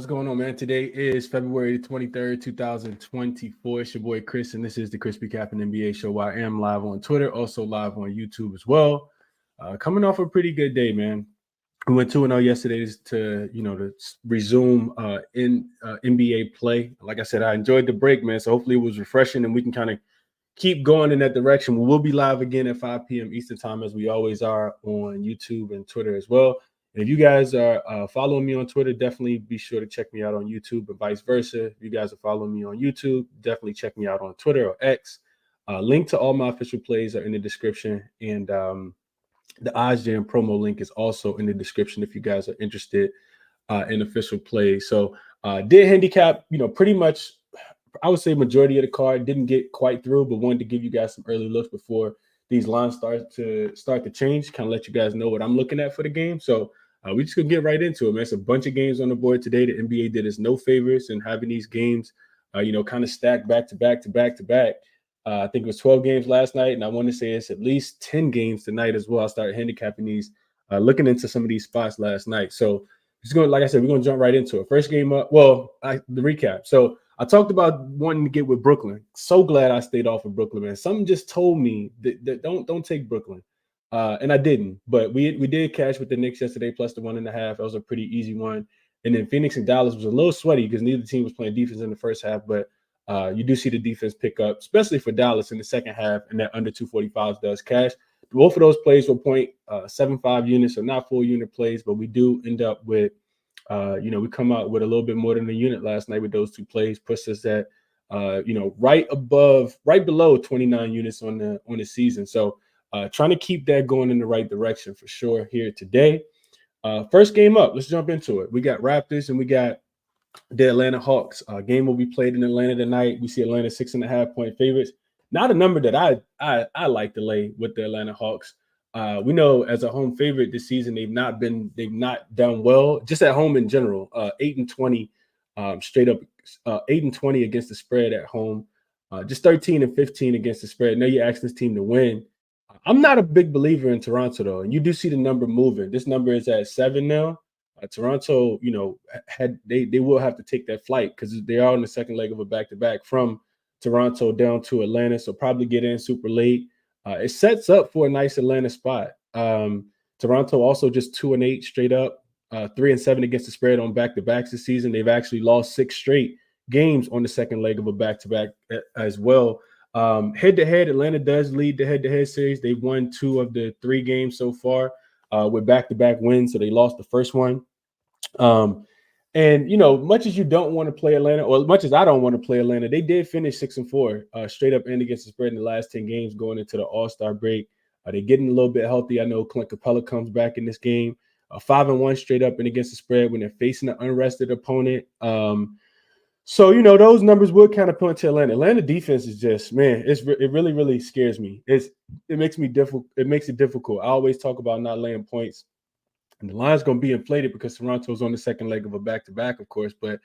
going on, man? Today is February 23rd, 2024. It's your boy Chris, and this is the ChrisBeCappinn NBA show. I am live on Twitter, also live on YouTube as well. Coming off a pretty good day, man. We went 2-0 yesterday to resume in NBA play. Like I said, I enjoyed the break, man. So hopefully it was refreshing and we can kind of keep going in that direction. We'll be live again at 5 p.m. Eastern time, as we always are on YouTube and Twitter as well. And if you guys are following me on Twitter, definitely be sure to check me out on YouTube and vice versa. If you guys are following me on YouTube, definitely check me out on Twitter or X. Link to all my official plays are in the description. And the OddsJam promo link is also in the description if you guys are interested in official plays. So did handicap, pretty much, I would say majority of the card. Didn't get quite through, but wanted to give you guys some early looks before these lines start to change, kind of let you guys know what I'm looking at for the game. So we just gonna get right into it, man. It's a bunch of games on the board today. The NBA did us no favors in having these games, kind of stacked back to back to back to back. I think it was 12 games last night, and I want to say it's at least 10 games tonight as well. I started handicapping these, looking into some of these spots last night. So just going, like I said, we're gonna jump right into it. First game up. Well, the recap. So I talked about wanting to get with Brooklyn. So glad I stayed off of Brooklyn, man. Something just told me that don't take Brooklyn. And I didn't, but we did cash with the Knicks yesterday plus the 1.5. That was a pretty easy one. And then Phoenix and Dallas was a little sweaty because neither team was playing defense in the first half, but you do see the defense pick up, especially for Dallas in the second half, and that under 245 does cash. Both of those plays were 0.75 units, so not full unit plays, but we do end up with, we come out with a little bit more than a unit last night with those two plays, puts us at, right below 29 units on the season. So trying to keep that going in the right direction for sure here today. First game up, let's jump into it. We got Raptors and we got the Atlanta Hawks. Game will be played in Atlanta tonight. We see Atlanta 6.5 point favorites. Not a number that I like to lay with the Atlanta Hawks. We know as a home favorite this season, they've not done well just at home in general. 8-20 straight up, 8-20 against the spread at home. Just 13-15 against the spread. Now you're asking this team to win. I'm not a big believer in Toronto though, and you do see the number moving. This number is at 7 now. Toronto, they will have to take that flight because they are on the second leg of a back-to-back from Toronto down to Atlanta, so probably get in super late. It sets up for a nice Atlanta spot. Toronto also just 2-8 straight up, 3-7 against the spread on back-to-backs this season. They've actually lost 6 straight games on the second leg of a back-to-back as well. Head-to-head, Atlanta does lead the head-to-head series. They've won 2 of the 3 games so far with back-to-back wins, so they lost the first one. And much as you don't want to play Atlanta, or much as I don't want to play Atlanta, they did finish 6-4 straight up and against the spread in the last 10 games going into the All-Star break. They're getting a little bit healthy. I know Clint Capella comes back in this game. 5-1 straight up and against the spread when they're facing an unrested opponent. So those numbers would kind of point to Atlanta. Atlanta defense is just, man, it really, really scares me. It makes it difficult. I always talk about not laying points. And the line's going to be inflated because Toronto's on the second leg of a back-to-back, of course. But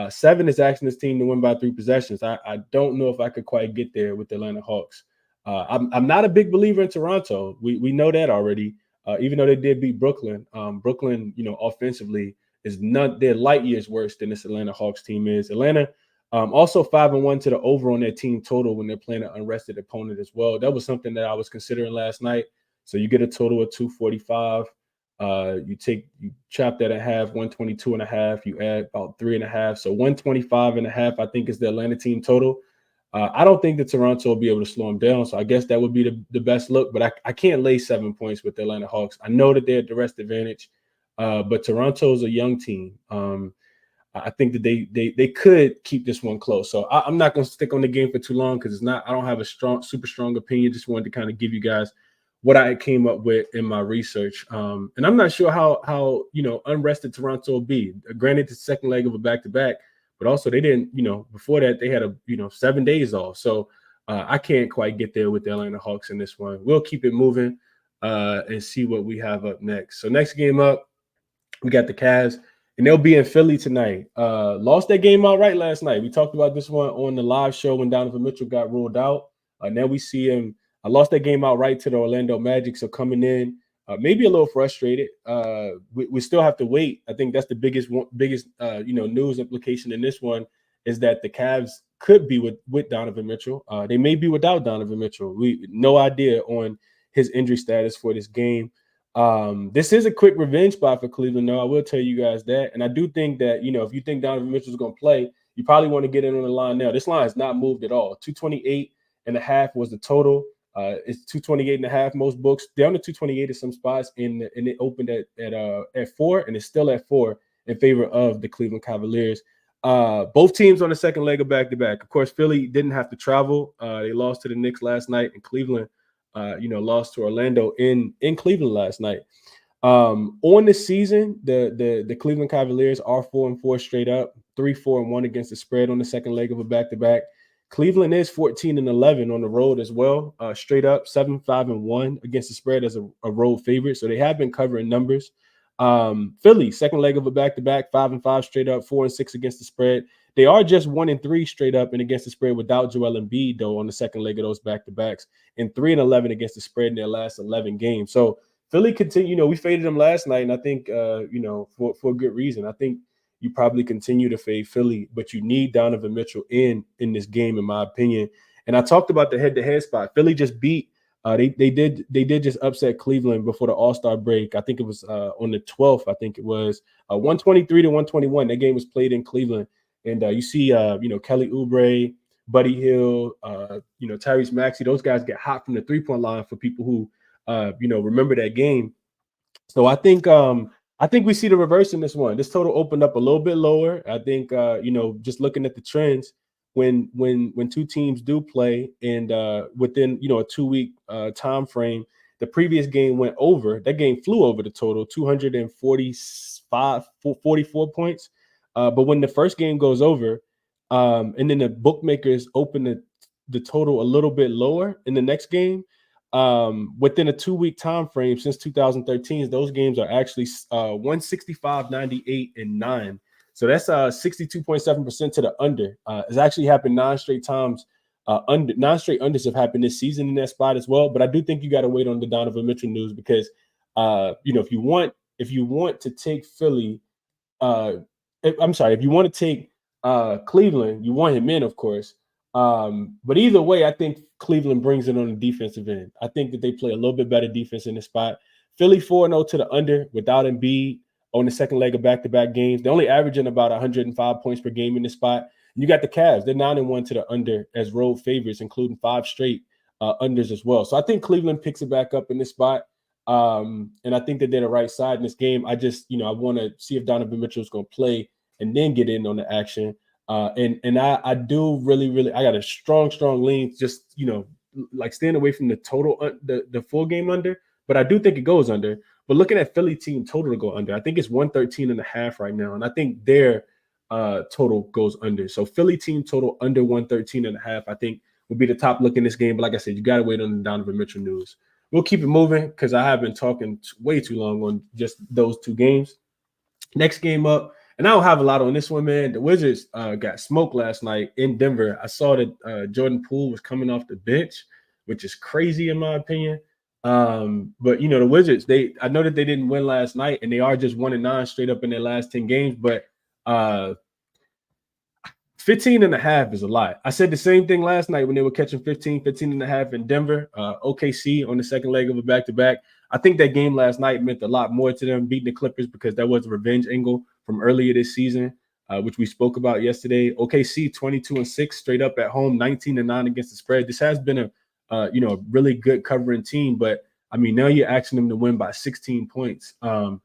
7 is asking this team to win by 3 possessions. I don't know if I could quite get there with the Atlanta Hawks. I'm not a big believer in Toronto. We know that already. Even though they did beat Brooklyn. Brooklyn, offensively is they're light years worse than this Atlanta Hawks team is. Atlanta also 5-1 to the over on their team total when they're playing an unrested opponent as well. That was something that I was considering last night. So you get a total of 245. You chop that in half, 122.5. You add about 3.5, so 125.5. I think is the Atlanta team total. I don't think that Toronto will be able to slow them down, so I guess that would be the best look. But I can't lay 7 points with the Atlanta Hawks. I know that they're at the rest advantage, but Toronto's a young team. I think that they could keep this one close. So I'm not going to stick on the game for too long because I don't have a super strong opinion. Just wanted to kind of give you guys what I came up with in my research. And I'm not sure how unrested Toronto will be. Granted, the second leg of a back-to-back, but also they didn't, before that they had 7 days off. So I can't quite get there with the Atlanta Hawks in this one. We'll keep it moving and see what we have up next. So next game up, we got the Cavs, and they'll be in Philly tonight. Lost that game outright last night. We talked about this one on the live show when Donovan Mitchell got ruled out. Now we see him. I lost that game outright to the Orlando Magic. So coming in, maybe a little frustrated. We still have to wait. I think that's the biggest news implication in this one is that the Cavs could be with Donovan Mitchell. They may be without Donovan Mitchell. We no idea on his injury status for this game. This is a quick revenge spot for Cleveland, though. I will tell you guys that. And I do think that, if you think Donovan Mitchell is going to play, you probably want to get in on the line now. This line has not moved at all. 228.5 was the total. It's 228.5 most books. Down to 228 in some spots, and it opened at 4, and it's still at 4 in favor of the Cleveland Cavaliers. Both teams on the second leg of back-to-back. Of course, Philly didn't have to travel. They lost to the Knicks last night, and Cleveland lost to Orlando in Cleveland last night. On the season, the Cleveland Cavaliers are 4-4 straight up, 3-4-1 against the spread on the second leg of a back-to-back. Cleveland is 14-11 on the road as well, straight up 7-5-1 against the spread as a road favorite. So they have been covering numbers. Philly, second leg of a back-to-back, 5-5 straight up, 4-6 against the spread. They are just 1-3 straight up and against the spread without Joel Embiid, though, on the second leg of those back-to-backs, and 3-11 against the spread in their last 11 games. So Philly continue. We faded them last night, and I think for a good reason. I think you probably continue to fade Philly, but you need Donovan Mitchell in this game, in my opinion. And I talked about the head-to-head spot. Philly just beat. They did just upset Cleveland before the All-Star break. I think it was on the 12th. I think it was 123-121. That game was played in Cleveland, and you see Kelly Oubre, Buddy Hield, Tyrese Maxey. Those guys get hot from the 3-point line for people who remember that game. So I think we see the reverse in this one. This total opened up a little bit lower. I think just looking at the trends, when two teams do play and within a 2-week time frame, the previous game went over. That game flew over the total, 44 points. But when the first game goes over, and then the bookmakers open the total a little bit lower in the next game, within a 2-week time frame since 2013, those games are actually 165, 98, and 9. So that's 62.7% to the under. It's actually happened 9 straight times. 9 straight unders have happened this season in that spot as well. But I do think you got to wait on the Donovan Mitchell news because if you want to take Philly, if you want to take Cleveland, you want him in, of course. But either way, I think Cleveland brings it on the defensive end. I think that they play a little bit better defense in this spot. Philly 4-0 to the under without Embiid on the second leg of back-to-back games. They're only averaging about 105 points per game in this spot. And you got the Cavs. They're 9-1 to the under as road favorites, including 5 straight unders as well. So I think Cleveland picks it back up in this spot. And I think that they're the right side in this game. I just, I want to see if Donovan Mitchell is going to play and then get in on the action. And I do really, I got a strong lean, just, like staying away from the total, the full game under, but I do think it goes under. But looking at Philly team total to go under, I think it's 113.5 right now. And I think their total goes under. So Philly team total under 113.5, I think would be the top look in this game. But like I said, you got to wait on the Donovan Mitchell news. We'll keep it moving because I have been talking way too long on just those 2 games. Next game up. And I don't have a lot on this one, man. The Wizards got smoked last night in Denver. I saw that Jordan Poole was coming off the bench, which is crazy in my opinion. But the Wizards, I know that they didn't win last night, and they are just 1-9 straight up in their last 10 games. But 15.5 is a lot. I said the same thing last night when they were catching 15.5 in Denver. OKC on the second leg of a back-to-back. I think that game last night meant a lot more to them beating the Clippers because that was a revenge angle from earlier this season, which we spoke about yesterday. OKC 22-6 straight up at home, 19-9 against the spread. This has been a really good covering team, but I mean now you're asking them to win by 16 points. I'm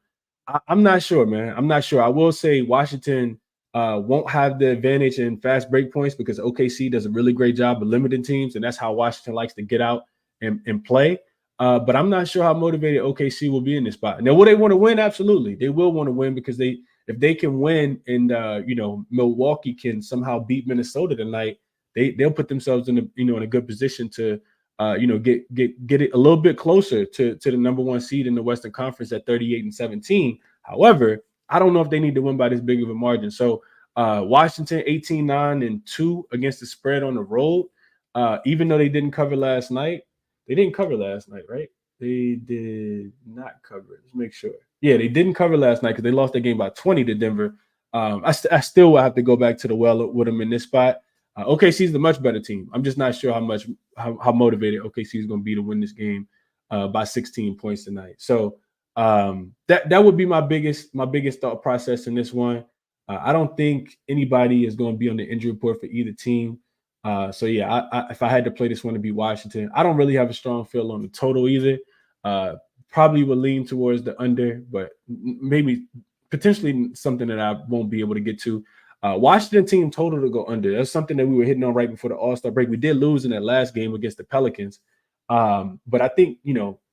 not sure, man. I'm not sure. I will say Washington won't have the advantage in fast break points because OKC does a really great job of limiting teams, and that's how Washington likes to get out and play. But I'm not sure how motivated OKC will be in this spot. Now, will they want to win? Absolutely. They will want to win because if they can win and Milwaukee can somehow beat Minnesota tonight, they'll put themselves in a good position to get it a little bit closer to the number 1 seed in the Western Conference at 38-17. However, I don't know if they need to win by this big of a margin. So Washington 18-9-2 against the spread on the road. Even though they didn't cover last night. They didn't cover last night, right? They did not cover. Let's make sure. Yeah, they didn't cover last night because they lost their game by 20 to Denver. I still will have to go back to the well with them in this spot. OKC is the much better team. I'm just not sure how motivated OKC is going to be to win this game by 16 points tonight. So that would be my biggest thought process in this one. I don't think anybody is going to be on the injury report for either team. So yeah, if I had to play this one to beat Washington, I don't really have a strong feel on the total either. Probably would lean towards the under, but maybe potentially something that I won't be able to get to. Washington team total to go under. That's something that we were hitting on right before the All-Star break. We did lose in that last game against the Pelicans. But I think,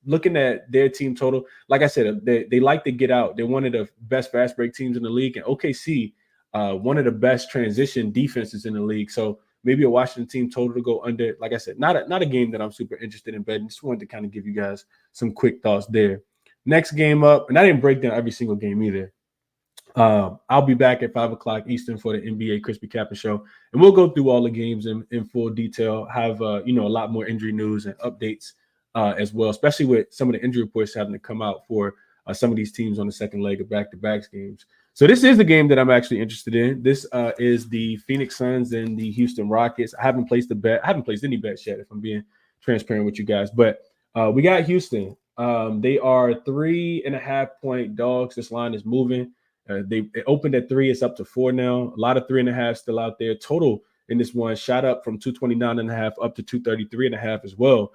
looking at their team total, like I said, they like to get out. They're one of the best fast break teams in the league. And OKC, one of the best transition defenses in the league. So maybe a Washington team total to go under. Like I said, not a game that I'm super interested in betting. Just wanted to kind of give you guys some quick thoughts there. Next game up, and I didn't break down every single game either. I'll be back at 5 o'clock Eastern for the NBA ChrisBeCappinn show, and we'll go through all the games in full detail. Have a lot more injury news and updates as well, especially with some of the injury reports having to come out for some of these teams on the second leg of back-to-back games. So this is the game that I'm actually interested in. This is the Phoenix Suns and the Houston Rockets. I haven't placed a bet. I haven't placed any bets yet, if I'm being transparent with you guys. But we got Houston. They are 3.5 point dogs. This line is moving. They opened at 3. It's up to 4 now. A lot of 3.5 still out there. Total in this one shot up from 229.5 up to 233.5 as well.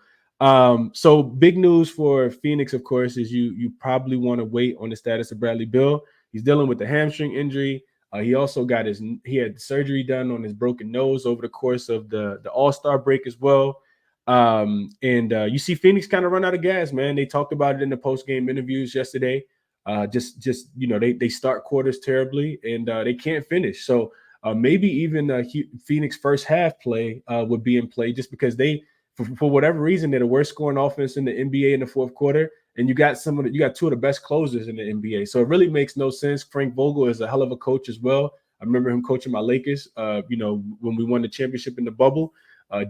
So big news for Phoenix, of course, is you probably want to wait on the status of Bradley Beal. He's dealing with the hamstring injury. He also had surgery done on his broken nose over the course of the All-Star break as well. You see Phoenix kind of run out of gas, man. They talked about it in the post-game interviews yesterday. They start quarters terribly and they can't finish. So maybe even Phoenix first half play would be in play just because they, for whatever reason, they're the worst scoring offense in the NBA in the fourth quarter. And you got two of the best closers in the NBA. So it really makes no sense. Frank Vogel is a hell of a coach as well. I remember him coaching my Lakers, when we won the championship in the bubble.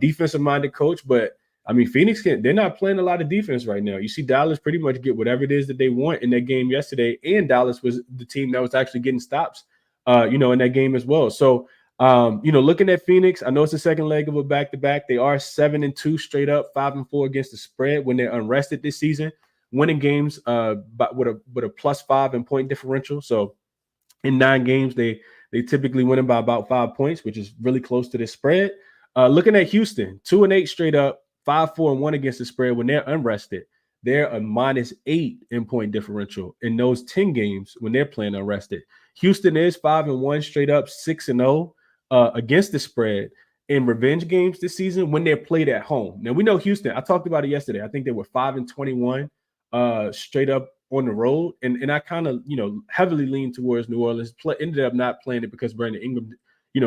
Defensive-minded coach, but I mean, Phoenix they're not playing a lot of defense right now. You see Dallas pretty much get whatever it is that they want in that game yesterday, and Dallas was the team that was actually getting stops, in that game as well. So, looking at Phoenix, I know it's the second leg of a back-to-back. They are 7-2 straight up, 5-4 against the spread when they're unrested this season, winning games but with a +5 in point differential. So, in 9 games, they typically win by about 5 points, which is really close to the spread. Looking at Houston, 2-8 straight up. 5-4-1 against the spread when they're unrested. They're a -8 in point differential in those 10 games when they're playing unrested. Houston is 5-1 straight up, 6-0 against the spread in revenge games this season when they're played at home. Now we know Houston. I talked about it yesterday. I think they were 5-21 straight up on the road, and I kind of heavily leaned towards New Orleans. Ended up not playing it because Brandon Ingram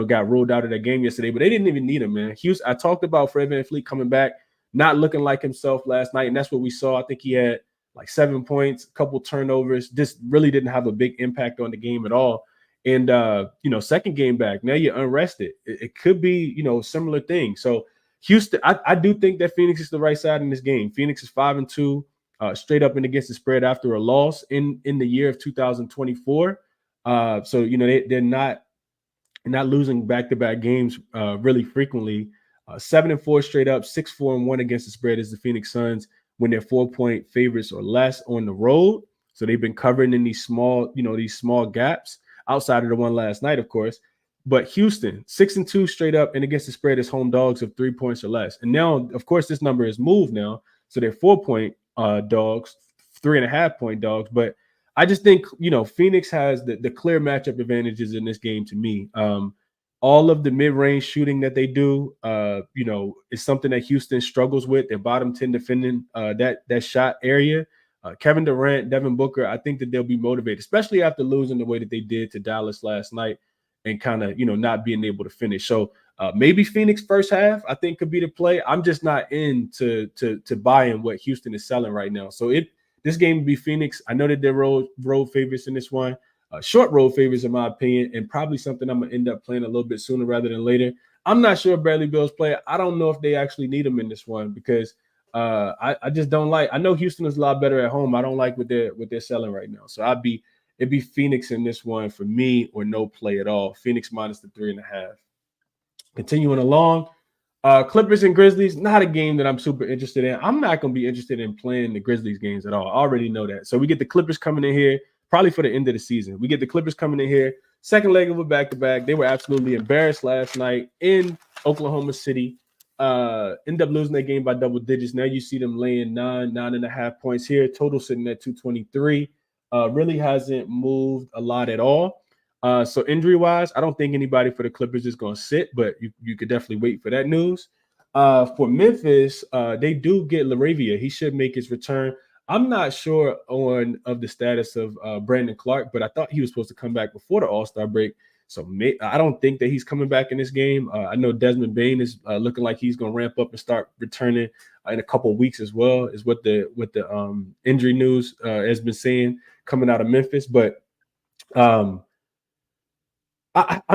got ruled out of that game yesterday, but they didn't even need him, man. Houston. I talked about Fred VanVleet coming back, not looking like himself last night, and that's what we saw. I think he had like 7 points, a couple turnovers. Just really didn't have a big impact on the game at all. And second game back, now you're unrested. It could be similar thing. So Houston, I do think that Phoenix is the right side in this game. Phoenix is 5-2 straight up and against the spread after a loss in the year of 2024. So they're not losing back-to-back games really frequently. 7-4 straight up, 6-4-1 against the spread is the Phoenix Suns when they're 4-point favorites or less on the road. So they've been covering in these small gaps outside of the one last night, of course. But Houston, 6-2 straight up and against the spread is home dogs of 3 points or less. And now, of course, this number is moved now. So they're 4-point dogs, 3.5 point dogs. But I just think, Phoenix has the clear matchup advantages in this game to me. All of the mid-range shooting that they do, is something that Houston struggles with. They're bottom 10 defending that shot area. Kevin Durant, Devin Booker, I think that they'll be motivated, especially after losing the way that they did to Dallas last night and kind of, not being able to finish. So maybe Phoenix first half, I think, could be the play. I'm just not into to buying what Houston is selling right now. So this game would be Phoenix. I know that they're road favorites in this one. Short road favorites, in my opinion, and probably something I'm going to end up playing a little bit sooner rather than later. I'm not sure Bradley Beal's play. I don't know if they actually need him in this one because I just don't like. I know Houston is a lot better at home. I don't like what they're selling right now. So it'd be Phoenix in this one for me, or no play at all. Phoenix minus the 3.5. Continuing along, Clippers and Grizzlies, not a game that I'm super interested in. I'm not going to be interested in playing the Grizzlies games at all. I already know that. So we get the Clippers coming in here probably for the end of the season. We get the Clippers coming in here, second leg of a back-to-back. They were absolutely embarrassed last night in Oklahoma City. End up losing that game by double digits. Now you see them laying 9.5 points here. Total sitting at 223. Really hasn't moved a lot at all. So injury-wise, I don't think anybody for the Clippers is going to sit, but you could definitely wait for that news. For Memphis, they do get LaRavia. He should make his return. I'm not sure of the status of Brandon Clark, but I thought he was supposed to come back before the All-Star break. So I don't think that he's coming back in this game. I know Desmond Bane is looking like he's going to ramp up and start returning in a couple of weeks as well, is what the injury news has been saying coming out of Memphis. But I'm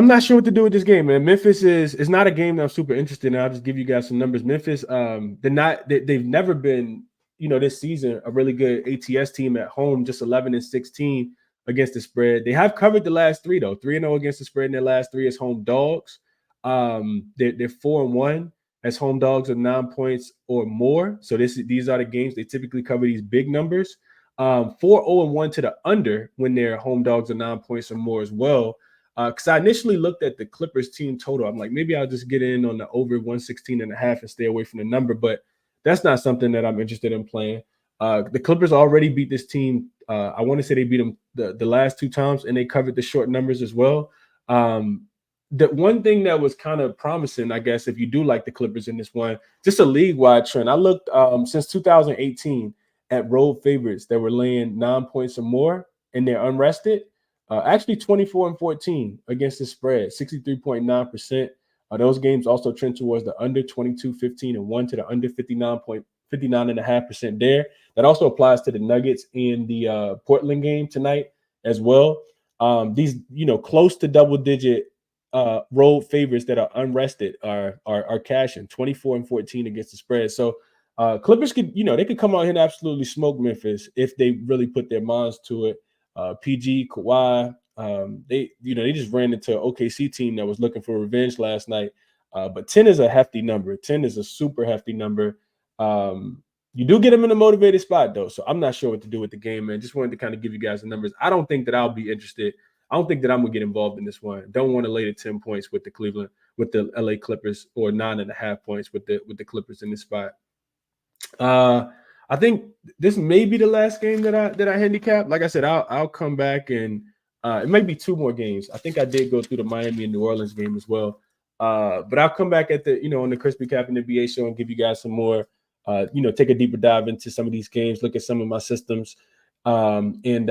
not sure what to do with this game, man. Memphis is not a game that I'm super interested in. I'll just give you guys some numbers. Memphis, they've never been, this season, a really good ATS team at home, just 11-16 against the spread. They have covered the last three, though. 3-0 against the spread in their last three as home dogs. They're 4-1 as home dogs of 9 points or more. So these are the games they typically cover these big numbers. 4-0-1 to the under when they're home dogs of 9 points or more as well. Because I initially looked at the Clippers team total. I'm like, maybe I'll just get in on the over 116.5 and stay away from the number. But that's not something that I'm interested in playing. The Clippers already beat this team. I want to say they beat them the last two times, and they covered the short numbers as well. The one thing that was kind of promising, I guess, if you do like the Clippers in this one, just a league-wide trend. I looked since 2018 at road favorites that were laying 9 points or more, and they're unrested. Actually 24-14 against the spread, 63.9%. Those games also trend towards the under 22-15-1 to the under 59.5% there. That also applies to the Nuggets in the Portland game tonight as well. These, close to double-digit road favorites that are unrested are cashing 24-14 against the spread. So Clippers could, they could come out here and absolutely smoke Memphis if they really put their minds to it. PG, Kawhi, they just ran into an OKC team that was looking for revenge last night. But 10 is a hefty number. 10 is a super hefty number. You do get them in a motivated spot, though. So I'm not sure what to do with the game, man. Just wanted to kind of give you guys the numbers. I don't think that I'll be interested. I don't think that I'm going to get involved in this one. Don't want to lay the 10 points with the LA Clippers, or 9.5 points with the Clippers in this spot. I think this may be the last game that I handicap. Like I said, I'll come back, and it might be two more games. I think I did go through the Miami and New Orleans game as well. But I'll come back at on the ChrisBeCappinn NBA show and give you guys some more, take a deeper dive into some of these games, look at some of my systems, and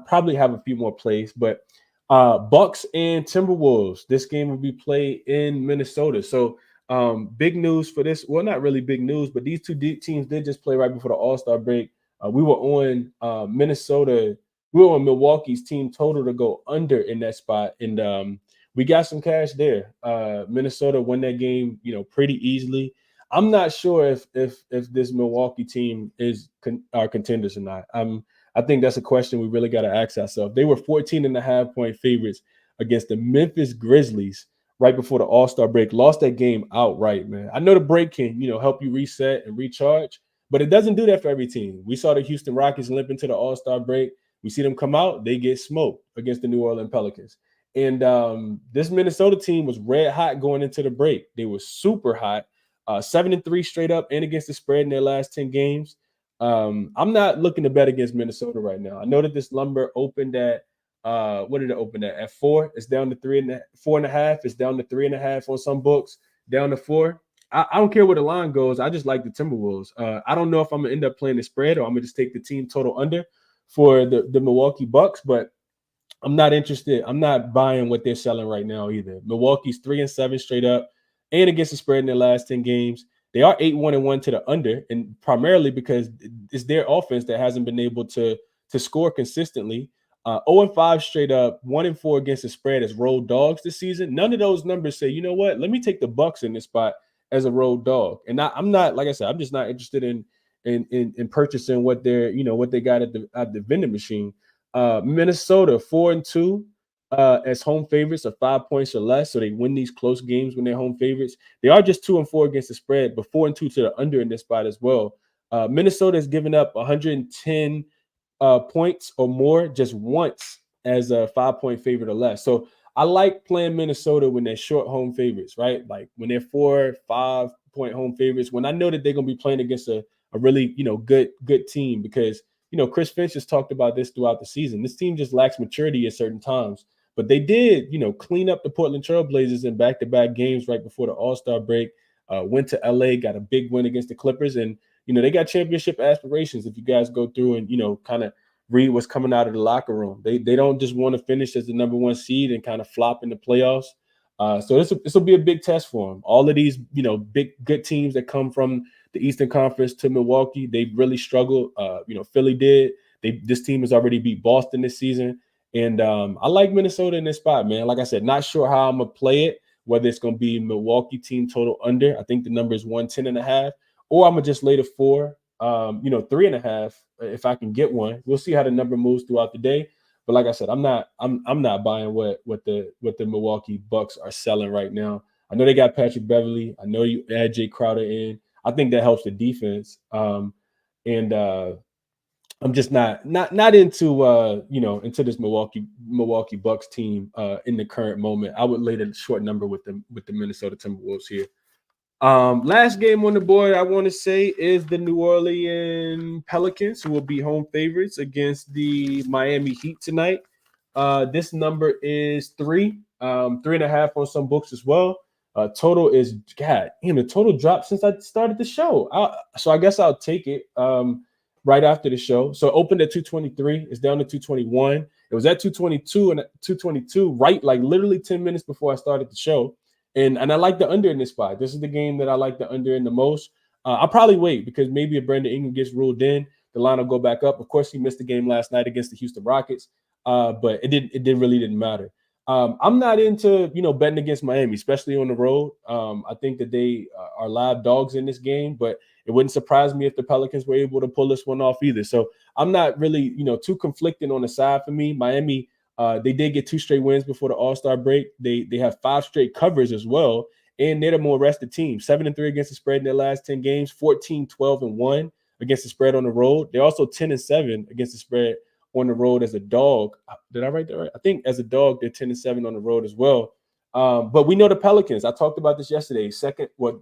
probably have a few more plays. But Bucks and Timberwolves, this game will be played in Minnesota. So big news for this. Well, not really big news, but these two teams did just play right before the All-Star break. We were on Minnesota. We were on Milwaukee's team total to go under in that spot, and we got some cash there. Minnesota won that game, pretty easily. I'm not sure if this Milwaukee team are contenders or not. I think that's a question we really got to ask ourselves. They were 14.5-point favorites against the Memphis Grizzlies right before the All-Star break, lost that game outright, man. I know the break can, help you reset and recharge, but it doesn't do that for every team. We saw the Houston Rockets limp into the All-Star break. We see them come out, they get smoked against the New Orleans Pelicans. And this Minnesota team was red hot going into the break. They were super hot, 7-3 straight up and against the spread in their last 10 games. I'm not looking to bet against Minnesota right now. I know that this number opened at what did it open at 4? It's down to 4.5. It's down to 3.5 on some books, down to 4. I don't care where the line goes. I just like the Timberwolves. I don't know if I'm gonna end up playing the spread or I'm gonna just take the team total under for the Milwaukee Bucks, but I'm not interested. I'm not buying what they're selling right now either. Milwaukee's 3-7 straight up and against the spread in their last 10 games. They are 8-1-1 to the under, and primarily because it's their offense that hasn't been able to score consistently. 0-5 straight up, 1-4 against the spread as road dogs this season. None of those numbers say, you know what? Let me take the Bucks in this spot as a road dog. And I'm not, like I said, I'm just not interested in purchasing what they're, what they got at the vending machine. Minnesota 4-2 as home favorites of 5 points or less. So they win these close games when they're home favorites. They are just 2-4 against the spread, but 4-2 to the under in this spot as well. Minnesota has given up 110 points or more just once as a 5-point favorite or less. So I like playing Minnesota when they're short home favorites, right? Like when they're 4-5 point home favorites, when I know that they're going to be playing against a really, good team, because, Chris Finch has talked about this throughout the season. This team just lacks maturity at certain times, but they did, clean up the Portland Trailblazers in back-to-back games right before the All-Star break, went to LA, got a big win against the Clippers, and they got championship aspirations. If you guys go through and, kind of read what's coming out of the locker room, they don't just want to finish as the number one seed and kind of flop in the playoffs. So this will be a big test for them. All of these, big, good teams that come from the Eastern Conference to Milwaukee, they really struggled. Philly did. This team has already beat Boston this season. And I like Minnesota in this spot, man. Like I said, not sure how I'm going to play it, whether it's going to be Milwaukee team total under. I think the number is 110.5. Or I'm gonna just lay the 4, 3.5 if I can get one. We'll see how the number moves throughout the day. But like I said, I'm not buying what the Milwaukee Bucks are selling right now. I know they got Patrick Beverley. I know you add Jay Crowder in. I think that helps the defense. And I'm just not into into this Milwaukee Bucks team in the current moment. I would lay the short number with the Minnesota Timberwolves here. Last game on the board, I want to say, is the New Orleans Pelicans, who will be home favorites against the Miami Heat tonight. This number is 3, 3.5 on some books as well. Total is, the total dropped since I started the show. So I guess I'll take it right after the show. So it opened at 223. It's down to 221. It was at 222 and 222, right, like literally 10 minutes before I started the show. And I like the under in this spot. This is the game that I like the under in the most. I'll probably wait because maybe if Brandon Ingram gets ruled in, the line will go back up. Of course, he missed the game last night against the Houston Rockets, but it really didn't matter. I'm not into betting against Miami, especially on the road. I think that they are live dogs in this game, but it wouldn't surprise me if the Pelicans were able to pull this one off either. So I'm not really too conflicting on the side for me. Miami. They did get 2 straight wins before the All-Star break. They have 5 straight covers as well, and they're the more rested team. 7-3 against the spread in their last 10 games, 14-12-1 against the spread on the road. They're also 10-7 against the spread on the road as a dog. Did I write that right? I think as a dog, they're 10-7 on the road as well. But we know the Pelicans. I talked about this yesterday.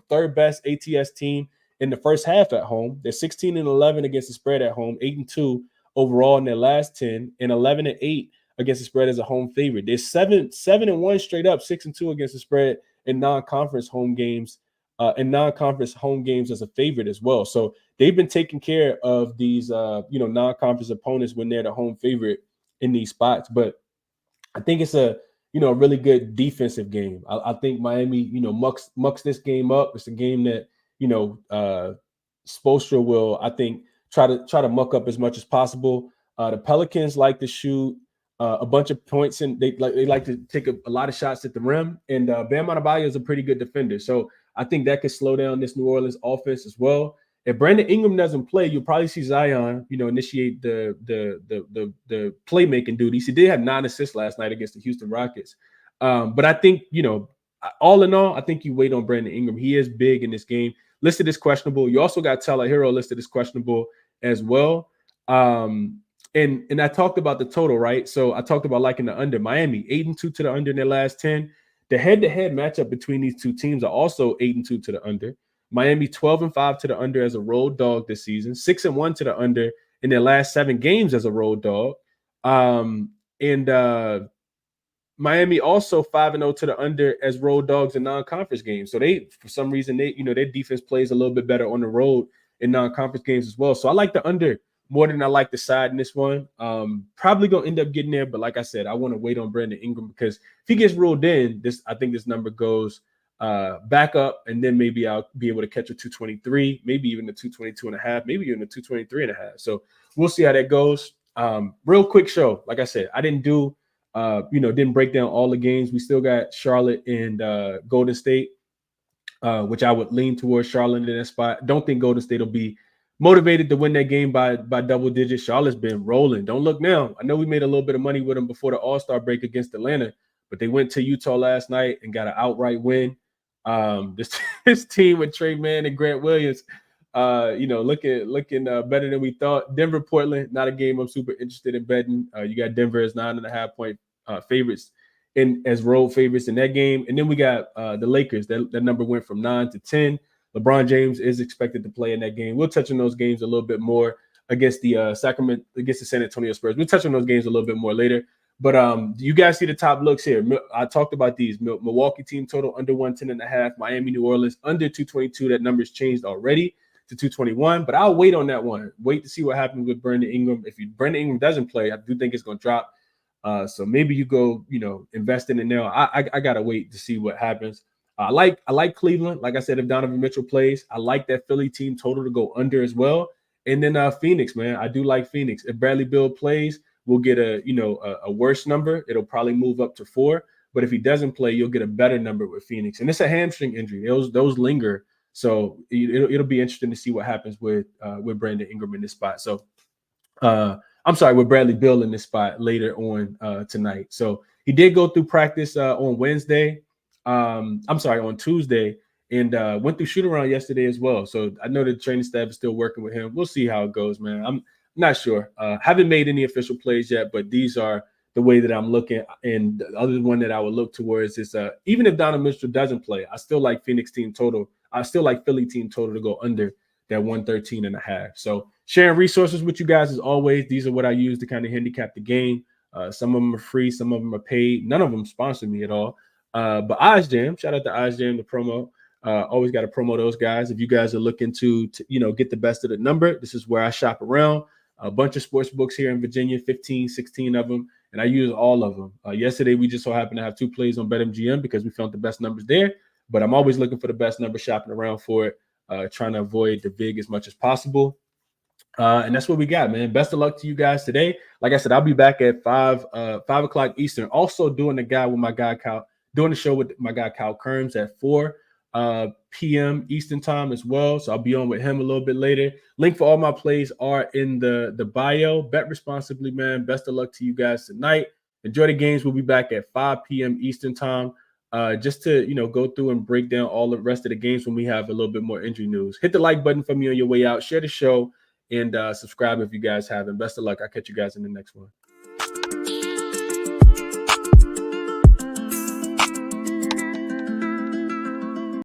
Third best ATS team in the first half at home. They're 16-11 against the spread at home, 8-2 overall in their last 10, and 11-8 against the spread as a home favorite. They're 7-1 straight up, 6-2 against the spread in non-conference home games, as a favorite as well. So they've been taking care of these, non-conference opponents when they're the home favorite in these spots. But I think it's a really good defensive game. I think Miami, mucks this game up. It's a game that Spoelstra will, I think, try to muck up as much as possible. The Pelicans like to shoot a bunch of points, and they like to take a lot of shots at the rim. And Bam Adebayo is a pretty good defender, so I think that could slow down this New Orleans offense as well. If Brandon Ingram doesn't play, you'll probably see Zion, initiate the playmaking duties. He did have 9 assists last night against the Houston Rockets, but I think all in all, I think you wait on Brandon Ingram. He is big in this game. Listed as questionable. You also got Tyler Hero listed as questionable as well. And I talked about the total, right? So I talked about liking the under. Miami 8-2 to the under in their last 10. The head-to-head matchup between these two teams are also 8-2 to the under. Miami 12-5 to the under as a road dog this season. 6-1 to the under in their last 7 games as a road dog. Miami also 5-0 to the under as road dogs in non-conference games. So they, for some reason, their defense plays a little bit better on the road in non-conference games as well. So I like the under more than I like the side in this one. Probably gonna end up getting there, but like I said, I want to wait on Brandon Ingram because if he gets ruled in, I think this number goes back up, and then maybe I'll be able to catch a 223, maybe even a 222.5, maybe even a 223.5. So we'll see how that goes. Real quick show. Like I said, I didn't do didn't break down all the games. We still got Charlotte and Golden State which I would lean towards Charlotte in that spot. Don't think Golden State will be motivated to win that game by double digits. Charlotte's been rolling. Don't look now. I know we made a little bit of money with them before the All-Star break against Atlanta, but they went to Utah last night and got an outright win. This team with Trey Mann and Grant Williams, looking better than we thought. Denver, Portland, not a game I'm super interested in betting. You got Denver as 9.5 point favorites as road favorites in that game. And then we got the Lakers. That number went from 9 to 10. LeBron James is expected to play in that game. We'll touch on those games a little bit more against the against the San Antonio Spurs. We'll touch on those games a little bit more later. But do you guys see the top looks here? I talked about these. Milwaukee team total under 110.5. Miami, New Orleans under 222. That number's changed already to 221. But I'll wait on that one. Wait to see what happens with Brandon Ingram. If Brandon Ingram doesn't play, I do think it's going to drop. So maybe you go, invest in it now. I gotta wait to see what happens. I like Cleveland. Like I said, if Donovan Mitchell plays, I like that Philly team total to go under as well. And then Phoenix, man, I do like Phoenix. If Bradley Beal plays, we'll get a worse number. It'll probably move up to 4. But if he doesn't play, you'll get a better number with Phoenix. And it's a hamstring injury. Those linger. So it'll be interesting to see what happens with Brandon Ingram in this spot. So I'm sorry, with Bradley Beal in this spot later on tonight. So he did go through practice on Wednesday. On Tuesday, and went through shoot around yesterday as well. So I know the training staff is still working with him. We'll see how it goes, man. I'm not sure. Haven't made any official plays yet, but these are the way that I'm looking. And the other one that I would look towards is even if Donovan Mitchell doesn't play, I still like Phoenix team total. I still like Philly team total to go under that 113.5. So sharing resources with you guys as always. These are what I use to kind of handicap the game. Some of them are free, some of them are paid. None of them sponsor me at all. But Odds Jam, shout out to Odds Jam, the promo. Always got to promo those guys. If you guys are looking to get the best of the number, this is where I shop around. A bunch of sports books here in Virginia, 15, 16 of them, and I use all of them. Yesterday, we just so happened to have 2 plays on BetMGM because we found the best numbers there. But I'm always looking for the best number, shopping around for it, trying to avoid the vig as much as possible. And that's what we got, man. Best of luck to you guys today. Like I said, I'll be back at 5 o'clock Eastern. Also doing the show with my guy Kyle Kerms at 4 p.m. Eastern time as well. So I'll be on with him a little bit later. Link for all my plays are in the bio. Bet responsibly, man. Best of luck to you guys tonight. Enjoy the games. We'll be back at 5 p.m. Eastern time. Just to go through and break down all the rest of the games when we have a little bit more injury news. Hit the like button for me on your way out. Share the show and subscribe if you guys haven't. Best of luck. I'll catch you guys in the next one.